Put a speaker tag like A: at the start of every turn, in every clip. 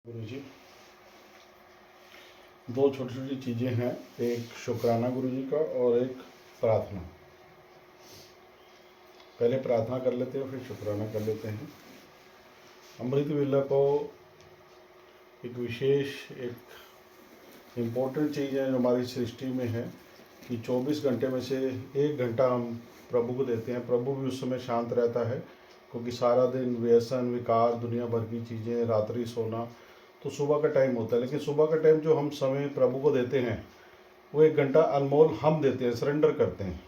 A: गुरु जी, दो छोटी छोटी चीज़ें हैं, एक शुक्राना गुरु जी का और एक प्रार्थना। पहले प्रार्थना कर लेते हैं फिर शुक्राना कर लेते हैं। अमृत वेला को एक विशेष एक इम्पोर्टेंट चीज़ है जो हमारी सृष्टि में है कि 24 घंटे में से 1 घंटा हम प्रभु को देते हैं। प्रभु भी उस समय शांत रहता है क्योंकि सारा दिन व्यसन विकार दुनिया भर की चीज़ें, रात्रि सोना, तो सुबह का टाइम होता है। लेकिन सुबह का टाइम जो हम समय प्रभु को देते हैं वो 1 घंटा अनमोल हम देते हैं, सरेंडर करते हैं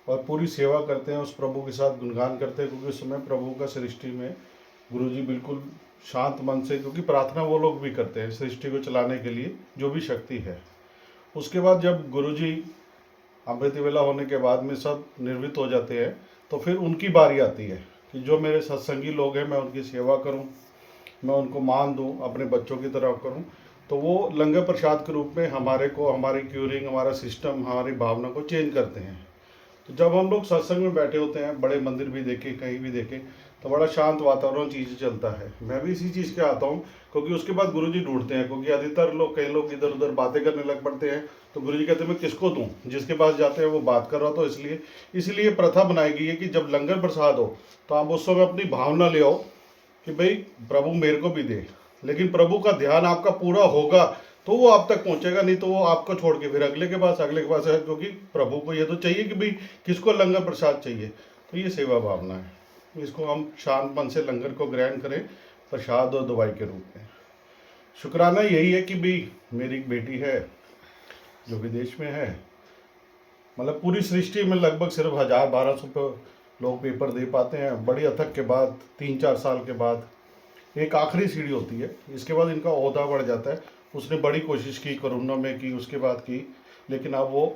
A: और पूरी सेवा करते हैं, उस प्रभु के साथ गुणगान करते हैं। क्योंकि उस समय प्रभु का सृष्टि में गुरु जी बिल्कुल शांत मन से, क्योंकि प्रार्थना वो लोग भी करते हैं सृष्टि को चलाने के लिए जो भी शक्ति है। उसके बाद जब गुरु जी अमृत वेला होने के बाद में सब निर्वृत्त हो जाते हैं तो फिर उनकी बारी आती है कि जो मेरे सत्संगी लोग हैं मैं उनकी सेवा करूं, मैं उनको मान दूं, अपने बच्चों की तरह करूं। तो वो लंगर प्रसाद के रूप में हमारे को, हमारी क्यूरिंग, हमारा सिस्टम, हमारी भावना को चेंज करते हैं। तो जब हम लोग सत्संग में बैठे होते हैं, बड़े मंदिर भी देखे, कहीं भी देखे, तो बड़ा शांत वातावरण चीज़ चलता है। मैं भी इसी चीज़ के आता हूँ क्योंकि उसके बाद गुरु जी ढूंढते हैं, क्योंकि अधिकतर लोग, कई लोग इधर उधर बातें करने लग पड़ते हैं। तो गुरु जी कहते हैं मैं किसको दूँ, जिसके पास जाते हैं वो बात कर रहा। तो इसलिए प्रथा बनाई गई है कि जब लंगर प्रसाद हो तो आप उस समय अपनी भावना ले आओ कि भाई प्रभु मेरे को भी दे। लेकिन प्रभु का ध्यान आपका पूरा होगा तो वो आप तक पहुंचेगा, नहीं तो वो आपको छोड़ के फिर अगले के पास है। क्योंकि प्रभु को ये तो चाहिए कि भाई किसको लंगर प्रसाद चाहिए। तो ये सेवा भावना है, इसको हम शांत मन से लंगर को ग्रहण करें प्रसाद और दवाई के रूप में। शुक्राना यही है कि भाई मेरी एक बेटी है जो विदेश में है। मतलब पूरी सृष्टि में लगभग सिर्फ 1000-1200 लोग पेपर दे पाते हैं। बड़ी अथक के बाद 3-4 साल के बाद एक आखिरी सीढ़ी होती है, इसके बाद इनका ओहदा बढ़ जाता है। उसने बड़ी कोशिश की, कोरोना में की, उसके बाद की, लेकिन अब वो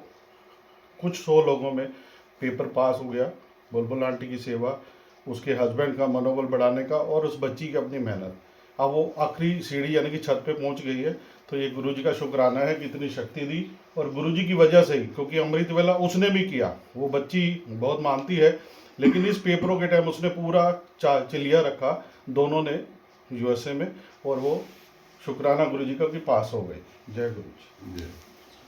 A: कुछ 100 लोगों में पेपर पास हो गया। बुलबुल आंटी की सेवा, उसके हस्बैंड का मनोबल बढ़ाने का और उस बच्ची की अपनी मेहनत, अब वो आखिरी सीढ़ी यानी कि छत पे पहुंच गई है। तो ये गुरु जी का शुक्राना है कि इतनी शक्ति दी, और गुरु जी की वजह से ही, क्योंकि अमृत वेला उसने भी किया। वो बच्ची बहुत मानती है, लेकिन इस पेपरों के टाइम उसने पूरा चिलिया रखा, दोनों ने यूएसए में, और वो शुक्राना गुरु जी का कि पास हो गई। जय गुरु जी।